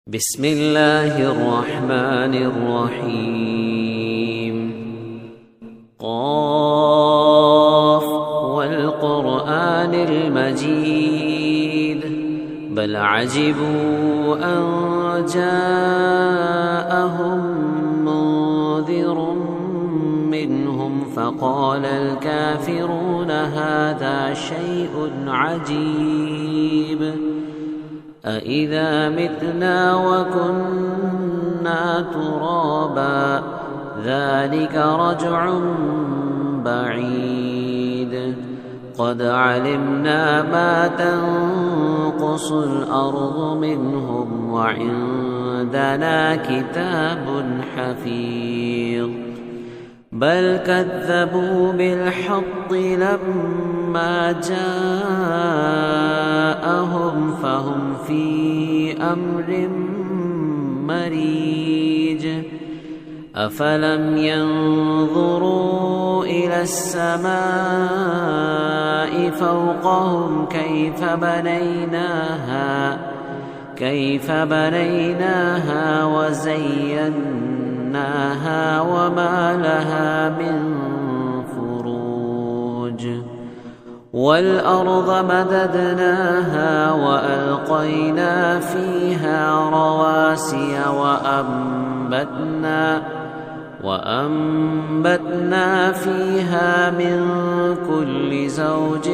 بسم الله الرحمن الرحيم قاف والقرآن المجيد بل عجبوا أن جاءهم منذر منهم فقال الكافرون هذا شيء عجيب أإذا متنا وكنا ترابا ذلك رجع بعيد قد علمنا ما تنقص الأرض منهم وعندنا كتاب حفيظ بل كذبوا بالحق لما جاءهم فهم في أمر مريج أفلم ينظروا إلى السماء فوقهم كيف بنيناها وزيناها وما لها من فروج والأرض مددناها وألقينا فيها رواسي وأنبتنا فيها من كل زوج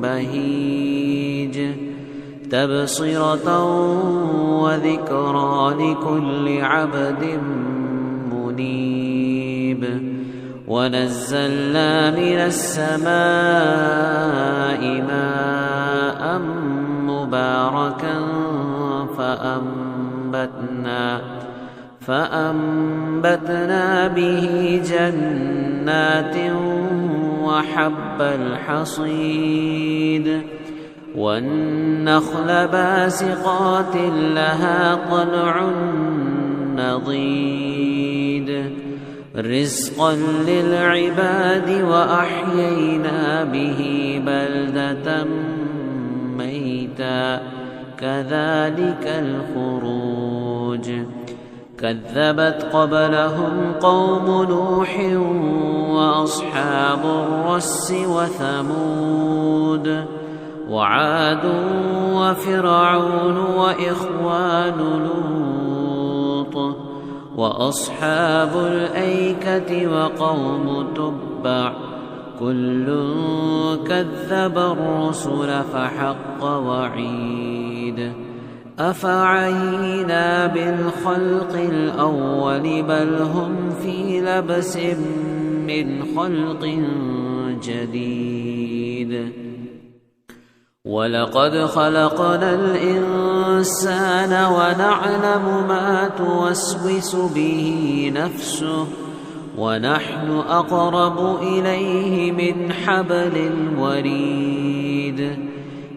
بهيج تبصرة وذكرى لكل عبد منيب ونزلنا من السماء ماء مباركا فأنبتنا به جنات وحب الحصيد والنخل باسقات لها طلع نضيد رزقا للعباد وأحيينا به بلدة ميتا كذلك الخروج كذبت قبلهم قوم نوح وأصحاب الرس وثمود وعاد وفرعون وإخوان لوط وأصحاب الأيكة وقوم تبع كل كذب الرسل فحق وعيد أفعينا بالخلق الأول بل هم في لبس من خلق جديد ولقد خلقنا الإنسان ونعلم ما توسوس به نفسه ونحن أقرب إليه من حبل الوريد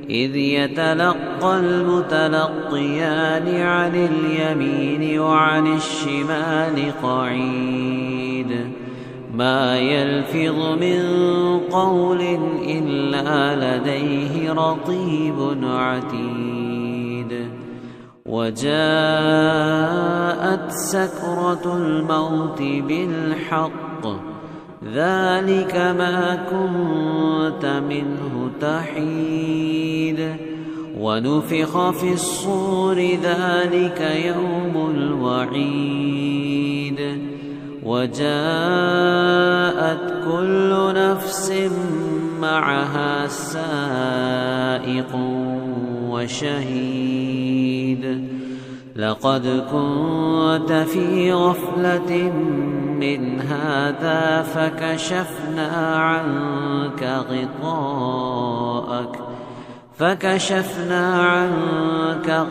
إذ يتلقى المتلقيان عن اليمين وعن الشمال قعيد ما يلفظ من قول إلا لديه رقيب عتيد وجاءت سكرة الموت بالحق ذلك ما كنت منه تحيد ونفخ في الصور ذلك يوم الوعيد وجاءت كل نفس معها سائق وشهيد لقد كنت في غفلة من هذا فكشفنا عنك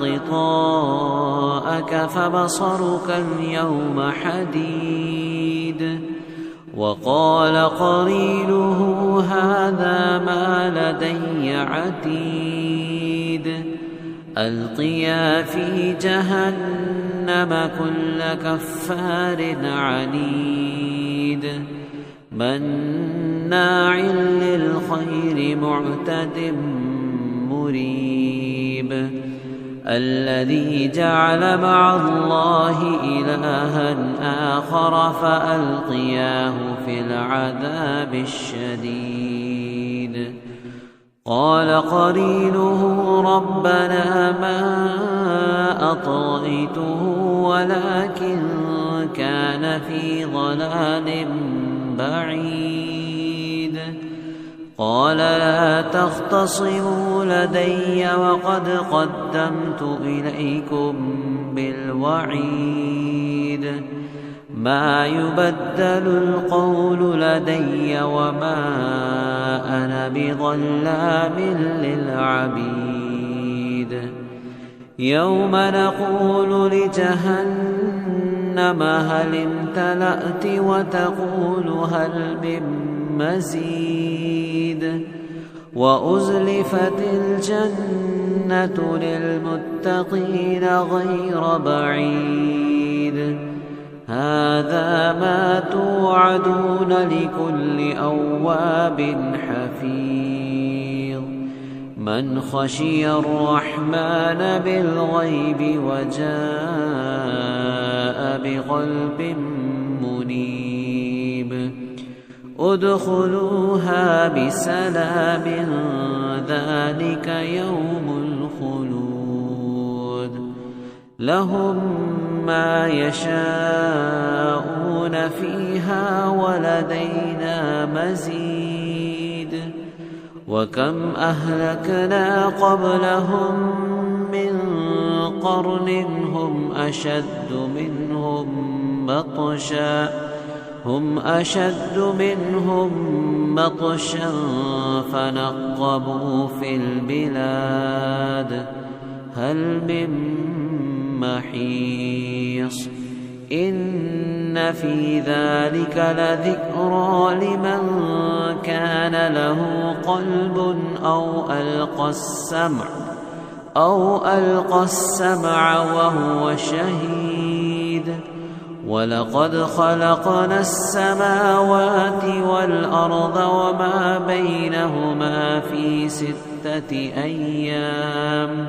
غطاءك فبصرك اليوم حديد وقال قرينه هذا ما لدي عتيد ألقيا في جهنم كل كفار عنيد مناع للخير معتد مريب الذي جعل مع الله إلها آخر فألقياه في العذاب الشديد قال قرينه ربنا ما أطغيته ولكن كان في ضلال بعيد قال لا تختصموا لدي وقد قدمت إليكم بالوعيد ما يبدل القول لدي وما أنا بظلام للعبيد يوم نقول لجهنم هل امتلأت وتقول هل من مزيد وأزلفت الجنة للمتقين غير بعيد هذا ما توعدون لكل أواب حفيظ من خشي الرحمن بالغيب وجاء بقلب منيب ادخلوها بسلام ذلك يوم الخلود لهم ما يشاءون فيها ولدينا مزيد وكم أهلكنا قبلهم من قرن هم أشد منهم بطشا فنقبوا في البلاد هل من محيص إن في ذلك لذكرى لمن كان له قلب أو ألقى السمع وهو شهيد ولقد خلقنا السماوات والأرض وما بينهما في 6 أيام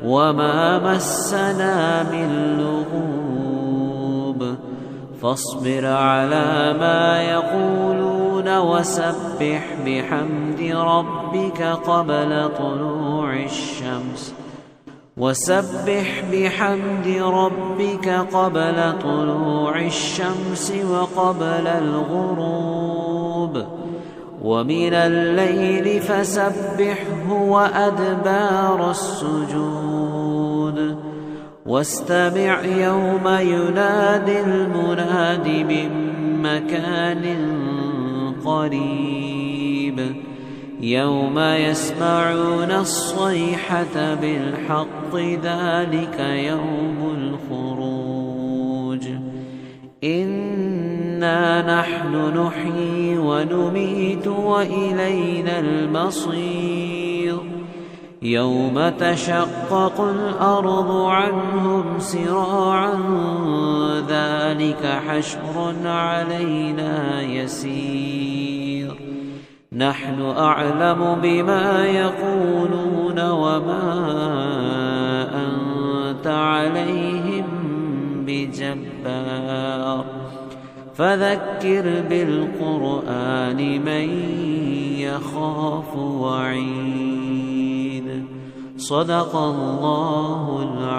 وما مسنا من لغوب فاصبر على ما يقولون وسبح بحمد ربك قبل طلوع الشمس وقبل الغروب ومن الليل فسبحه وأدبار السجود واستمع يوم ينادي المناد من مكان قريب يوم يسمعون الصيحة بالحق ذلك يوم الخروج إنا نحن نحيي ونميت وإلينا المصير يوم تشقق الأرض عنهم سراعا ذلك حشر علينا يسير نحن أعلم بما يقولون وما أنت عليهم بجبار فذكر بالقرآن من يخاف وعيد صدق الله العظيم.